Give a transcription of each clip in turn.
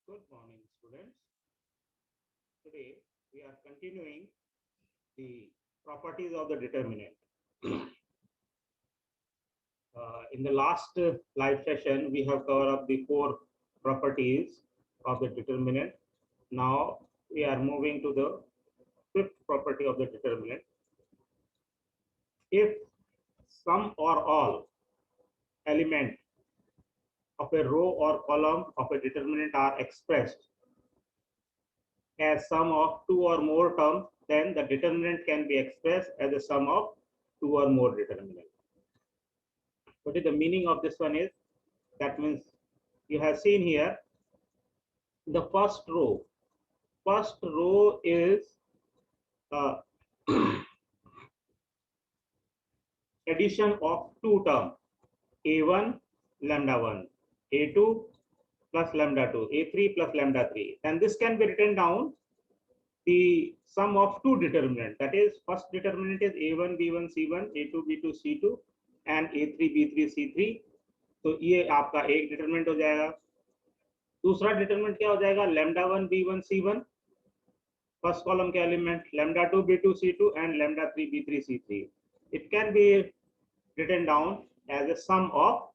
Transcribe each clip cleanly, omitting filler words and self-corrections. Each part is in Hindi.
Good morning, students. Today we are continuing the properties of the determinant. In the last live session, we have covered up the four properties of the determinant. Now we are moving to the fifth property of the determinant. If some or all element of a row or column of a determinant are expressed as sum of two or more terms, then the determinant can be expressed as a sum of two or more determinants. What is the meaning of this one is, that means you have seen here the first row. First row is uh, addition of two terms, a1 lambda 1, a2 plus lambda 2, a3 plus lambda 3. And this can be written down the sum of two determinants. That is, first determinant is a1 b1 c1, a2 b2 c2 and a3 b3 c3. तो ये आपका एक डिटरमिनेंट हो जाएगा. दूसरा डिटरमिनेंट क्या हो जाएगा, lambda 1 b1 c1, first column के element lambda 2 b2 c2 and lambda 3 b3 c3. It can be written down as a sum of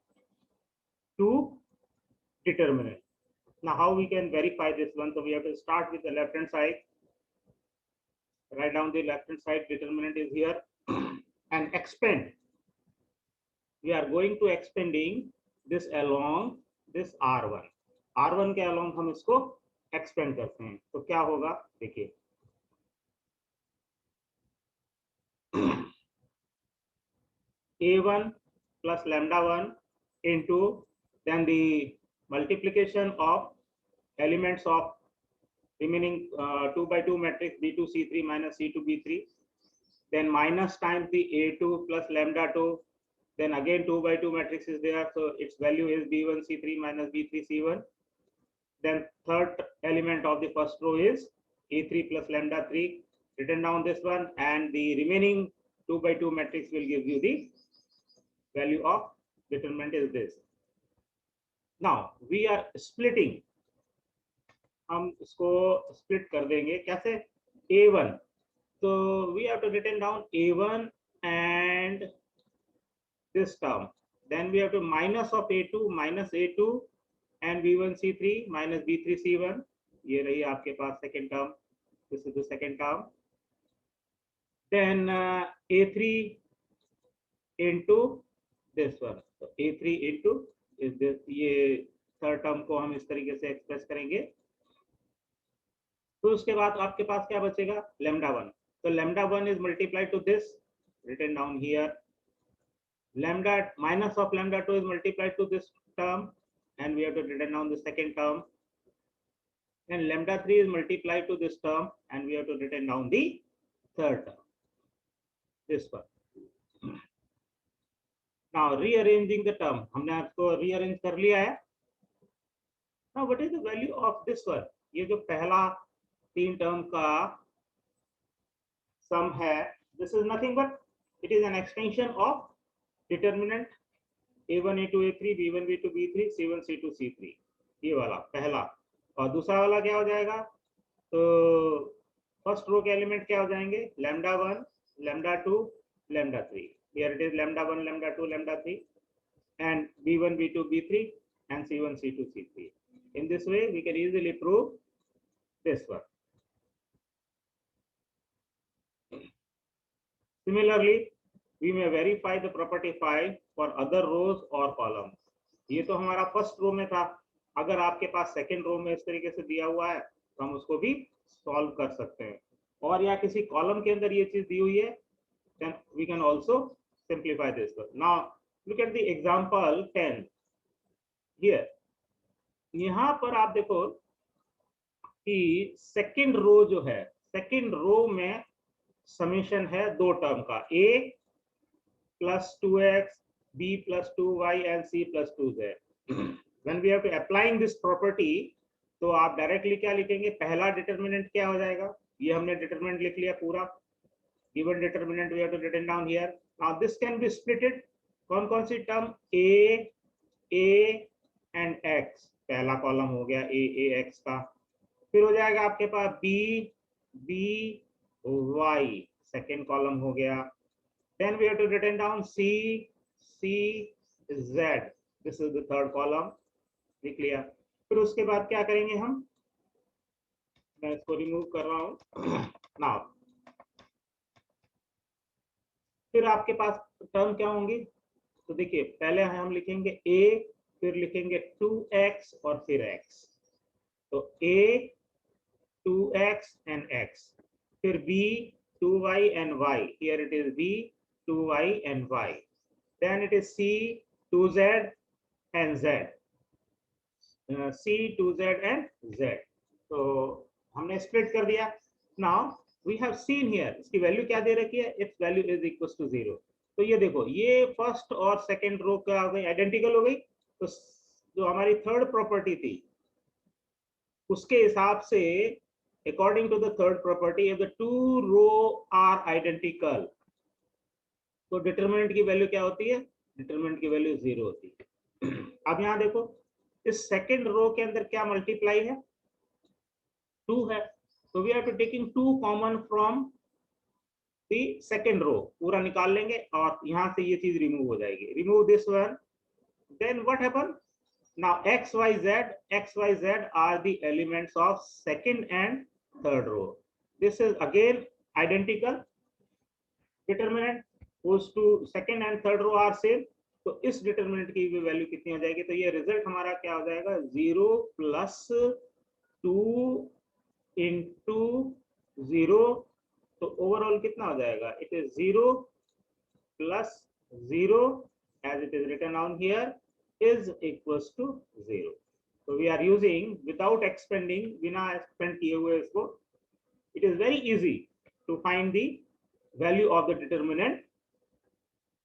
two determinants. Now how we can verify this one? So we have to start with the left hand side. Write down the left hand side determinant is here and expand. We are going to expanding this along this r1. r1 के along हम इसको expand करते हैं. तो क्या होगा देखिए, a1 plus lambda 1 into then the multiplication of elements of remaining 2 by 2 matrix b2 c3 minus c2 b3, then minus times the a2 plus lambda 2, then again 2 by 2 matrix is there, so its value is b1 c3 minus b3 c1. Then third element of the first row is a3 plus lambda 3, written down this one, and the remaining 2 by 2 matrix will give you the value of determinant is this. Now we are splitting. हम इसको split कर देंगे कैसे, a1, so we have to written down a1 and this term, then we have to minus of a2 minus a2 and b1 c3 minus b3 c1. ये रही आपके पास second term, this is the second term. Then a3 into this one, so a3 into is this, ये third term को हम इस तरीके से एक्सप्रेस करेंगे. तो उसके बाद आपके पास क्या बचेगा, lambda 1. So lambda 1 is multiplied to this, written down here. Lambda minus of lambda 2 is multiplied to this term, and we have to written down the second term. And lambda 3 is multiplied to this term, and we have to written down the third term, this one. Now rearranging the term, हमने आपको rearrange कर लिया है. Now what is the value of this one? ये जो पहला तीन टर्म का सम है, this is nothing but it is an extension of determinant a1 a2 a3 b1 b2 b3 c1 c2 c3, ये वाला पहला. और दूसरा वाला क्या हो जाएगा, तो फर्स्ट रो के एलिमेंट क्या हो जाएंगे, lambda 1 lambda 2 lambda 3. Here it is lambda 1 lambda 2 lambda 3 and b1 b2 b3 and c1 c2 c3. In this way we can easily prove this one. Similarly, we may verify the property 5 for other rows or columns. ये तो हमारा फर्स्ट रो में था. अगर आपके पास सेकंड रो में इस तरीके से दिया हुआ है तो हम उसको भी सॉल्व कर सकते हैं, और या किसी कॉलम के अंदर ये चीज दी हुई है, then we can also simplify this one. Now look at the example 10 here. यहाँ पर आप देखो कि सेकंड रो जो है, सेकंड रो में समेशन है दो टर्म का, a plus 2x, b plus 2y and c plus 2z. When we have to applying this property, तो आप डायरेक्टली क्या लिखेंगे, पहला डिटरमिनेंट क्या हो जाएगा, ये हमने डिटरमिनेंट लिख लिया पूरा, given determinant we have to written down here. Now this can be splitted. कौन कौन सी टर्म, a and x, पहला कॉलम हो गया ए एक्स का, फिर हो जाएगा आपके पास b b y, second column हो गया, then we have to written down c c z, this is the third column, लिख लिया। फिर उसके बाद क्या करेंगे हम, मैं इसको रिमूव कर रहा हूं नाउ। फिर आपके पास टर्म क्या होंगी, तो देखिए पहले हम लिखेंगे a, फिर लिखेंगे 2x और फिर x, तो a 2x and x, फिर b 2y and y, here it is b 2y and y, then it is c 2z and z, c 2z and z, तो हमने स्प्लिट कर दिया। Now we have seen here, इसकी वैल्यू क्या दे रखी है, its value is equal to 0। तो ये देखो ये फर्स्ट और सेकंड रो क्या हो गई, आइडेंटिकल हो गई। तो जो हमारी थर्ड प्रॉपर्टी थी उसके हिसाब से, according to the third property, if the two row are identical, तो डिटरमिनेंट की वैल्यू क्या होती है, डिटरमिनेंट की वैल्यू 0 होती है। अब यहाँ देखो इस सेकंड रो के अंदर क्या मल्टीप्लाई है, 2 है, तो we are to taking 2 common from the second row, पूरा निकाल लेंगे और यहां से ये चीज रिमूव हो जाएगी, remove this one, then what happen, now xyz are the elements of second and third row, this is again identical, determinant whose to second and third row are same, तो इस डिटरमिनेंट की भी वैल्यू कितनी हो जाएगी, तो ये रिजल्ट हमारा क्या हो जाएगा, 0 प्लस 2 इंटू 0, तो ओवरऑल कितना हो जाएगा, it is 0 plus 0 as it is written down here is equals to 0. So we are using without expanding, बिना expand किए हुए इसको, it is very easy to find the value of the determinant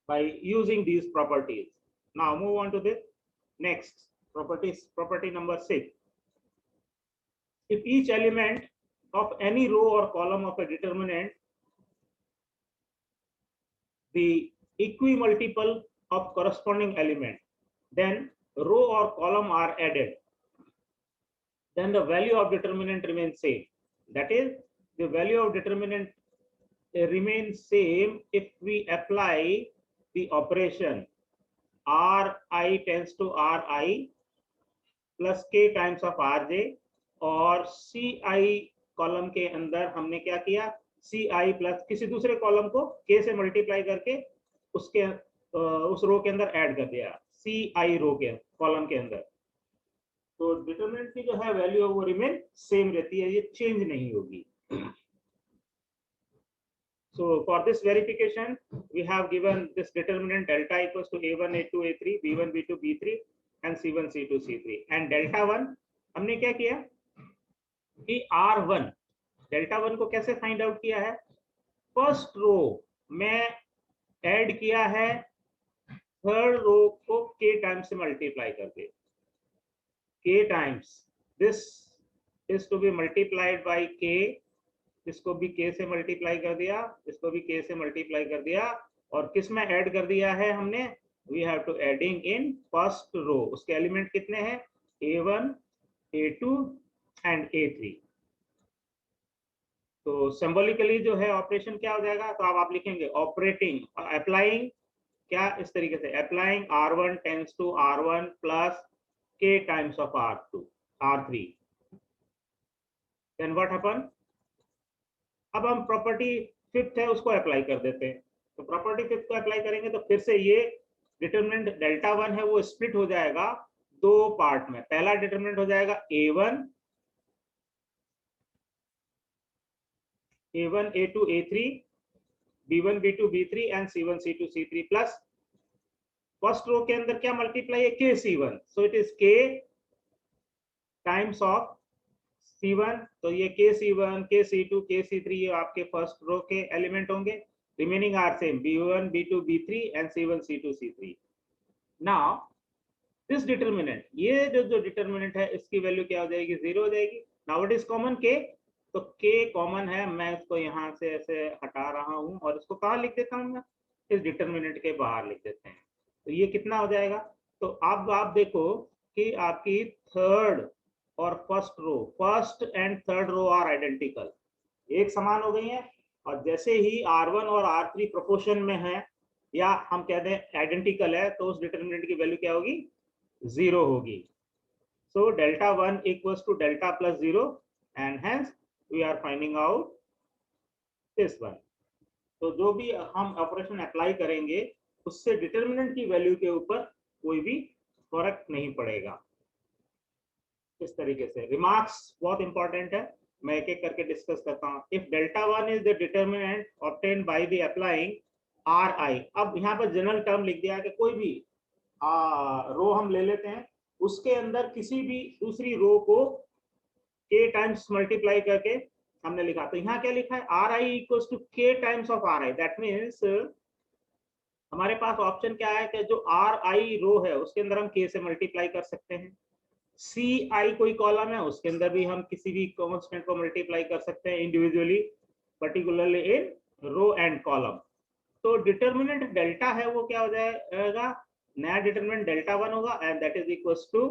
by using these properties. Now move on to the next property number 6. If each element of any row or column of a determinant, the equimultiple of corresponding element, then row or column are added, then the value of determinant remains same. That is, the value of determinant remains same if we apply the operation Ri tends to Ri plus k times of Rj, और Ci कॉलम के अंदर हमने क्या किया, Ci प्लस किसी दूसरे कॉलम को k से मल्टीप्लाई करके उसके उस रो के अंदर ऐड कर दिया, Ci रो के कॉलम के अंदर, तो डिटरमिनेंट की जो है वैल्यू वो रिमेन सेम रहती है, ये चेंज नहीं होगी। So for this verification, we have given this determinant delta equals to a1, a2, a3, b1, b2, b3 and c1, c2, c3, and delta 1 हमने क्या किया कि r1 delta 1 को कैसे फाइंड आउट किया है, फर्स्ट रो में ऐड किया है थर्ड रो को k टाइम्स से मल्टीप्लाई करके, k times this is to be multiplied by k, इसको भी k से मल्टीप्लाई कर दिया, इसको भी k से मल्टीप्लाई कर दिया, और किस में ऐड कर दिया है हमने, we have to adding in first row, उसके एलिमेंट कितने हैं, a1 a2 एंड a3। तो सिंबॉलिकली जो है ऑपरेशन क्या हो जाएगा, तो आप लिखेंगे ऑपरेटिंग अप्लाइंग, क्या इस तरीके से, applying r1 tends to r1 plus k times of r3, then what happen, अब हम प्रॉपर्टी फिफ्थ है उसको अप्लाई कर देते हैं, तो प्रॉपर्टी फिफ्थ को अप्लाई करेंगे तो फिर से ये डिटरमिनेंट डेल्टा 1 है वो स्प्लिट हो जाएगा दो पार्ट में, पहला डिटरमिनेंट हो जाएगा a1 a2 a3 b1 b2 b3 and c1 c2 c3 plus first row के अंदर क्या मल्टीप्लाई है, k c1, so it is k times of C1, तो ये KC1, KC2, KC3 ये आपके फर्स्ट रो के एलिमेंट होंगे, remaining are same B1, B2, B3 and C1, C2, C3। Now this determinant, ये जो डिटरमिनेंट है इसकी वैल्यू क्या हो जाएगी, 0 हो जाएगी। Now what is common, k, तो k कॉमन है, मैं इसको यहाँ से ऐसे हटा रहा हूँ और इसको कहाँ लिख देता हूँ, इस डिटरमिनेंट के बाहर लिख देते हैं, तो ये कितना हो जाएगा, तो अब आप देखो कि आपकी थर्ड और first and third row are identical, एक समान हो गई है। और जैसे ही R1 और R3 प्रोपोर्शन में है या हम कहते हैं आइडेंटिकल है, तो उस डिटर्मिनेंट की वैल्यू क्या होगी? 0 होगी। So delta 1 equals to delta plus 0 and hence we are finding out this one. तो जो भी हम ऑपरेशन अप्लाई करेंगे उससे डिटर्मिनेंट की वैल्यू के ऊपर कोई भी फर्क नहीं पड़ेगा। इस तरीके से रिमार्क्स बहुत इंपॉर्टेंट है, मैं एक एक करके डिस्कस करता हूँ। If delta 1 is the determinant obtained by the applying RI, अब यहाँ पर जनरल टर्म लिख दिया है कि कोई भी रो हम ले लेते हैं, उसके अंदर किसी भी दूसरी रो को k टाइम्स मल्टीप्लाई करके हमने लिखा। तो यहाँ क्या लिखा है? RI equals to k times of RI। That means हमारे पास ऑप्शन क्या है कि जो RI रो है उसके अंदर हम k से मल्टीप्लाई कर सकते हैं। CI कोई कॉलम है, उसके अंदर भी हम किसी भी कांस्टेंट को मल्टीप्लाई कर सकते हैं individually, particularly in row and column. तो डिटर्मिनेंट डेल्टा है वो क्या हो जाएगा? नया डिटर्मिनेंट डेल्टा 1 होगा and that is equals to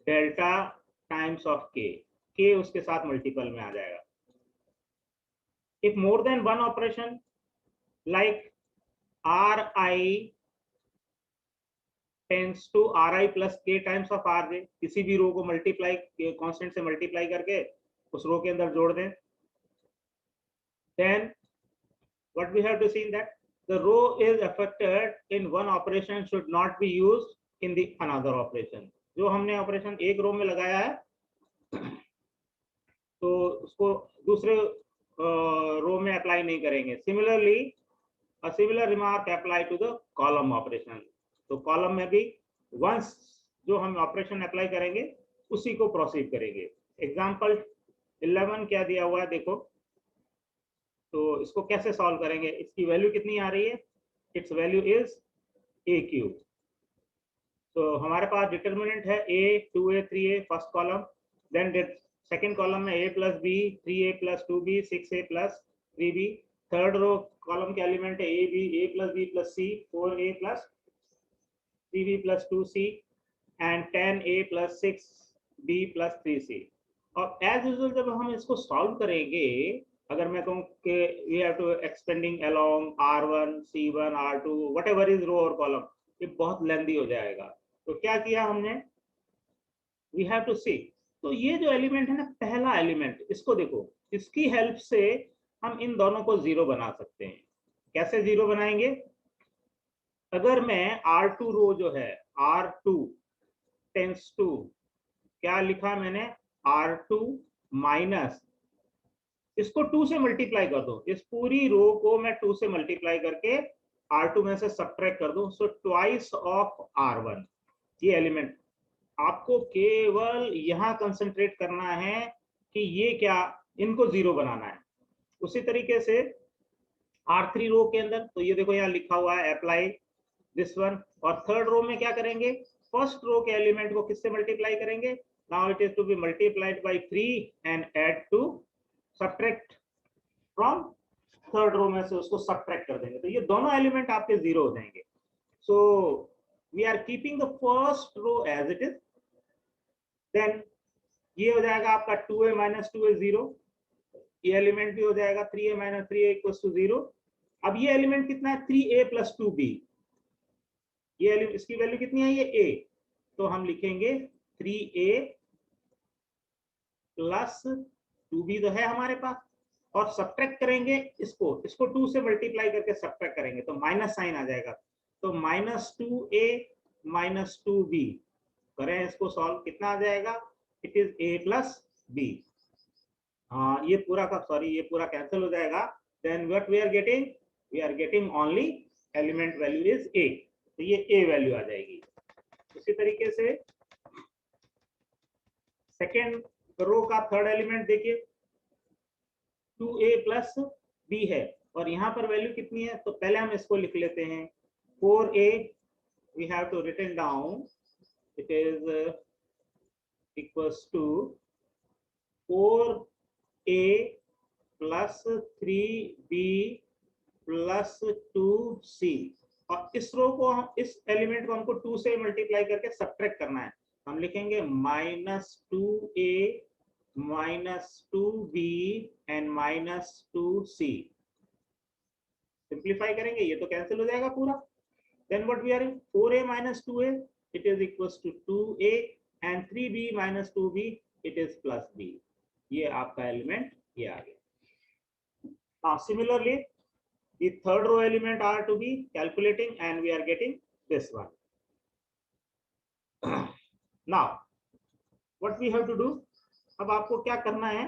delta times of k उसके साथ मल्टीपल में आ जाएगा। If more than one operation like RI tends to RI plus k times of RJ, किसी भी रो को मल्टीप्लाई कांस्टेंट से मल्टीप्लाई करके उस रो के अंदर जोड़ दें, then what we have to see in that the row is affected in one operation should not be used in the another operation। जो हमने ऑपरेशन एक रो में लगाया है तो उसको दूसरे रो में अप्लाई नहीं करेंगे। Similarly a similar remark apply to the column operation। तो कॉलम में भी वंस जो हम ऑपरेशन अप्लाई करेंगे उसी को प्रोसीड करेंगे। एग्जांपल 11 क्या दिया हुआ है देखो, तो इसको कैसे सॉल्व करेंगे? इसकी वैल्यू कितनी आ रही है? Its value is a cube. तो हमारे पास डिटर्मिनेंट है a 2a 3a first column, then second column में a plus b 3a plus 2b 6a plus 3b, third row column के एलिमेंट है a plus b plus c 4a plus 3b plus 2c and 10a plus 6b plus 3c। और एज यूजुअल जब हम इसको सॉल्व करेंगे, अगर मैं कहूँ कि we have to expanding along R1 C1 R2 whatever is row और कॉलम, ये बहुत लेंदी हो जाएगा। तो क्या किया हमने? वी हैव टू सी, तो ये जो एलिमेंट है ना, पहला एलिमेंट, इसको देखो, इसकी हेल्प से हम इन दोनों को जीरो बना सकते हैं। कैसे जीरो बनाएंगे? अगर मैं R2 रो जो है R2 टेंस टू, क्या लिखा मैंने? R2 माइनस, इसको 2 से मल्टीप्लाई कर दो, इस पूरी रो को मैं 2 से मल्टीप्लाई करके R2 में से सब्ट्रैक्ट कर दूं, सो ट्वाइस ऑफ R1। ये एलिमेंट आपको केवल यहां कंसंट्रेट करना है कि ये क्या, इनको जीरो बनाना है। उसी तरीके से R3 रो के अंदर, तो ये देखो यहाँ लिखा हुआ है अप्लाई दिस वन। और थर्ड रो में क्या करेंगे? फर्स्ट रो के एलिमेंट को किससे मल्टीप्लाई करेंगे? Now it is to be multiplied by 3 and add to subtract from third row में से उसको सब्ट्रैक्ट कर देंगे, तो ये दोनों एलिमेंट आपके जीरो हो जाएंगे। So we are keeping the first row as it is, then ये हो जाएगा आपका 2a माइनस 2a 0, ये एलिमेंट भी हो जाएगा 3a minus 3a equals to 0। अब ये एलिमेंट कितना है? 3a प्लस 2b, ये इसकी वैल्यू कितनी है? ये a, तो हम लिखेंगे 3a प्लस 2b तो है हमारे पास, और सब्ट्रैक्ट करेंगे इसको 2 से मल्टीप्लाई करके सब्ट्रैक्ट करेंगे तो माइनस साइन आ जाएगा, तो माइनस 2a माइनस 2b। करें इसको सॉल्व, कितना आ जाएगा? It is a plus b। हाँ, ये पूरा का सॉरी ये पूरा कैंसिल हो जाएगा, then what we are getting only element value is a, तो ये a वैल्यू आ जाएगी। उसी तरीके से सेकेंड रो का थर्ड एलिमेंट देखिए, 2a प्लस b है, और यहाँ पर वैल्यू कितनी है? तो पहले हम इसको लिख लेते हैं 4a, we have to written down, it is equals to 4a plus 3b plus 2c, और इस रो को हम, इस एलिमेंट को हमको 2 से मल्टीप्लाई करके सब्ट्रैक्ट करना है, हम लिखेंगे -2a -2b and -2c। Simplify करेंगे, ये तो कैंसिल हो जाएगा पूरा। Then what we are in 4a -2a it is equals to 2a and 3b -2b it is +b। ये आपका एलिमेंट ये आ गया। now similarly the third row element are to be calculating and we are getting this one। now what we have to do, अब आपको क्या करना है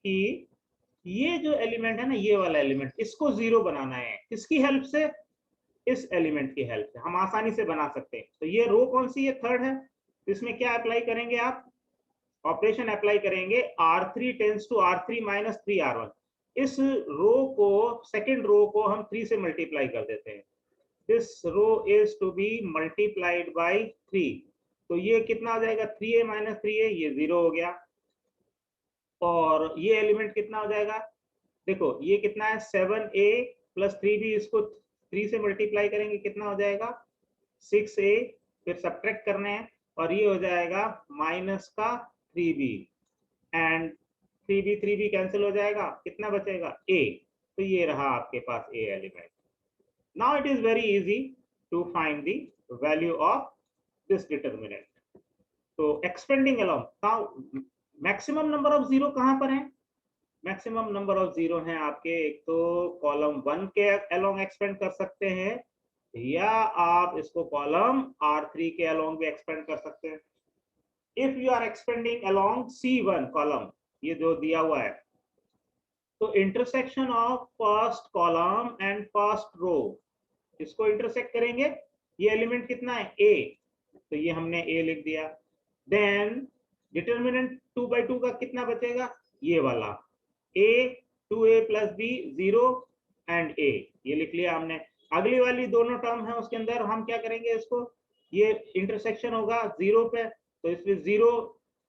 कि ये जो एलिमेंट है ना, ये वाला एलिमेंट, इसको जीरो बनाना है। किसकी हेल्प से? इस एलिमेंट की हेल्प से हम आसानी से बना सकते हैं। तो ये रो कौन सी? ये थर्ड है। इसमें क्या अप्लाई करेंगे आप? ऑपरेशन अप्लाई करेंगे, R3 tense to R3 minus 3R1। इस रो को, सेकेंड रो को हम 3 से मल्टीप्लाई कर देते हैं। This row is to be multiplied by 3। तो ये कितना हो जाएगा? 3a माइनस 3a, ये 0 हो गया। और ये एलिमेंट कितना हो जाएगा? देखो ये कितना है? 7a प्लस 3b, इसको 3 से मल्टीप्लाई करेंगे, कितना हो जाएगा? 6a, फिर सब्ट्रैक्ट करने हैं और ये हो जाएगा माइनस का 3b एंड 3b कैंसिल हो जाएगा, कितना बचेगा? a। तो ये रहा आपके पास a element. Now it is very easy to find the value of this determinant. तो expanding along, maximum number of zero कहां पर है? मैक्सिमम नंबर ऑफ जीरो हैं आपके, एक तो कॉलम 1 के अलोंग एक्सपेंड कर सकते हैं, या आप इसको कॉलम R3 के अलोंग भी एक्सपेंड कर सकते हैं। If you are expanding along C1 column, ये जो दिया हुआ है, तो intersection of first column and first row, इसको इंटरसेक्ट करेंगे। ये एलिमेंट कितना है? A, तो ये हमने A लिख दिया। देन डिटर्मिनेंट 2/2 का कितना बचेगा? ये वाला a, 2a plus b 0 and a, ये लिख लिया हमने। अगली वाली दोनों टर्म है उसके अंदर हम क्या करेंगे? इसको, ये इंटरसेक्शन होगा 0 पे, तो इसमें 0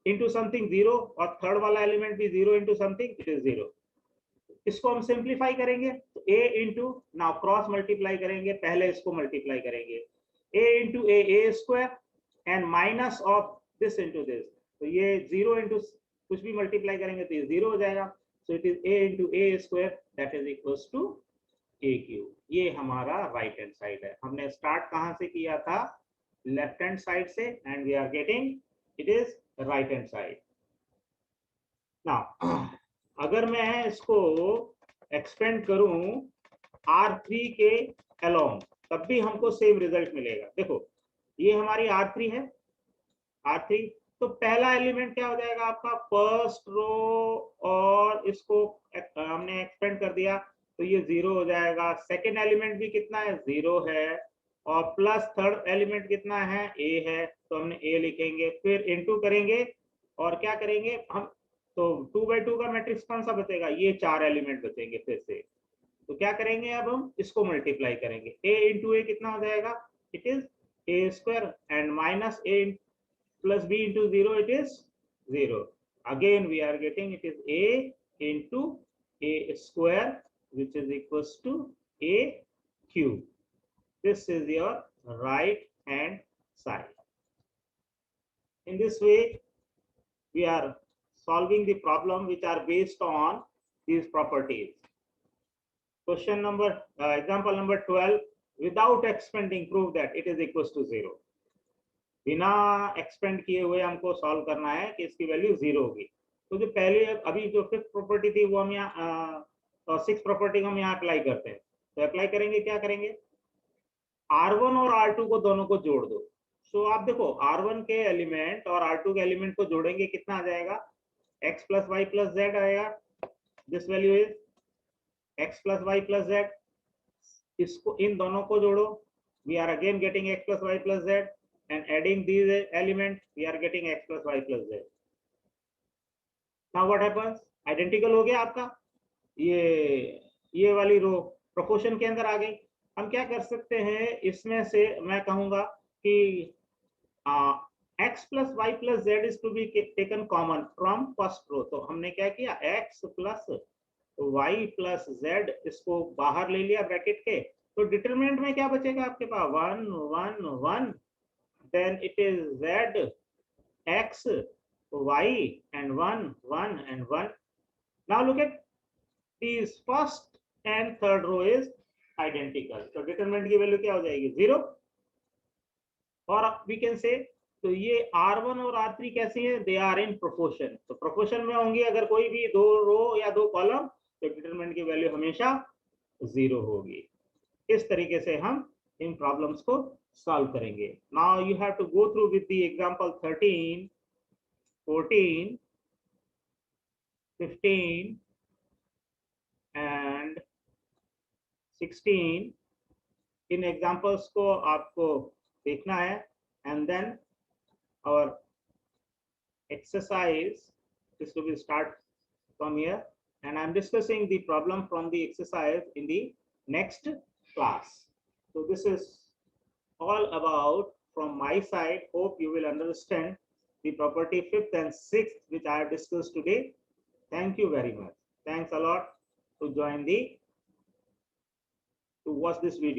इंटू समथिंग 0, और थर्ड वाला एलिमेंट भी 0 इंटू समथिंग, इट इज 0। इसको हम सिंप्लीफाई करेंगे, तो a into, now cross multiply करेंगे, पहले इसको मल्टीप्लाई करेंगे, a into a square and minus of this into this, तो ये 0 इंटू कुछ भी मल्टीप्लाई करेंगे तो ये 0 हो जाएगा। So it is a into a square that is equals to a cube। ये हमारा राइट हैंड साइड है। हमने स्टार्ट कहां से किया था? लेफ्ट हैंड साइड से, and we are getting it is right hand side. Now अगर मैं इसको एक्सपेंड करूं R3 के अलोंग, तब भी हमको सेम रिजल्ट मिलेगा। देखो ये हमारी R3 है, R3, तो पहला एलिमेंट क्या हो जाएगा आपका? फर्स्ट रो, और इसको हमने एक्सपेंड कर दिया तो ये 0 हो जाएगा। सेकंड एलिमेंट भी कितना है? 0 है, और प्लस थर्ड एलिमेंट कितना है? a है, तो हमने a लिखेंगे, फिर इनटू करेंगे और क्या करेंगे हम? तो 2/2 का मैट्रिक्स कौन सा बचेगा? ये 4 एलिमेंट बचेंगे फिर से। तो क्या करेंगे अब? हम इसको मल्टीप्लाई करेंगे, a इंटू a कितना हो जाएगा? It is a square and minus a plus b into 0, it is 0. Again we are getting it is a into a square, which is equals to a cube. This is your right hand side. In this way we are solving the problem which are based on these properties. Question number example number 12, without expanding prove that it is equals to 0। बिना एक्सपेंड किए हुए हमको सॉल्व करना है कि इसकी वैल्यू 0 होगी। तो जो पहले अभी जो फिफ्थ प्रॉपर्टी थी वो हम यहाँ सिक्स प्रॉपर्टी को हम यहाँ अप्लाई करते हैं। तो अप्लाई करेंगे, क्या करेंगे? R1 और R2 को दोनों को जोड़ दो। सो आप देखो R1 के एलिमेंट और R2 के एलिमेंट को जोड़ेंगे, कितना आ जाएगा? x plus y plus z आएगा। This value is x plus y plus z. इसको, इन दोनों को जोड़ो, we are again getting x plus y plus z, and adding these elements we are getting x plus y plus z। now what happens? identical हो गया आपका, ये वाली रो प्रोपोर्शन के अंदर आ गई। हम क्या कर सकते हैं इसमें से? मैं कहूंगा कि x plus y plus z is to be taken common from first row। तो हमने क्या किया? x plus y plus z इसको बाहर ले लिया ब्रैकेट के। तो डिटरमिनेंट में क्या बचेगा आपके पास? 1 1 1, then it is z x, y, and 1, 1, and 1. Now look at these first and third row is identical. So determinant की वैल्यू क्या हो जाएगी 0. और we can say तो ये R1 और R3 कैसी हैं? They are in proportion. तो proportion में होंगी अगर कोई भी दो रो या दो कॉलम, तो डिटरमिनेंट की वैल्यू हमेशा 0 होगी. इस तरीके से हम इन प्रॉब्लम्स को सॉल्व करेंगे. Now you have to go through with the example 13, 14, 15 and 16. इन एग्जांपल्स को आपको देखना है. And then our exercise is to be start from here, and I'm discussing the problem from the exercise in the next class. So this is all about from my side. Hope you will understand the property 5th and 6th which I have discussed today. Thank you very much. Thanks a lot to join the to watch this video.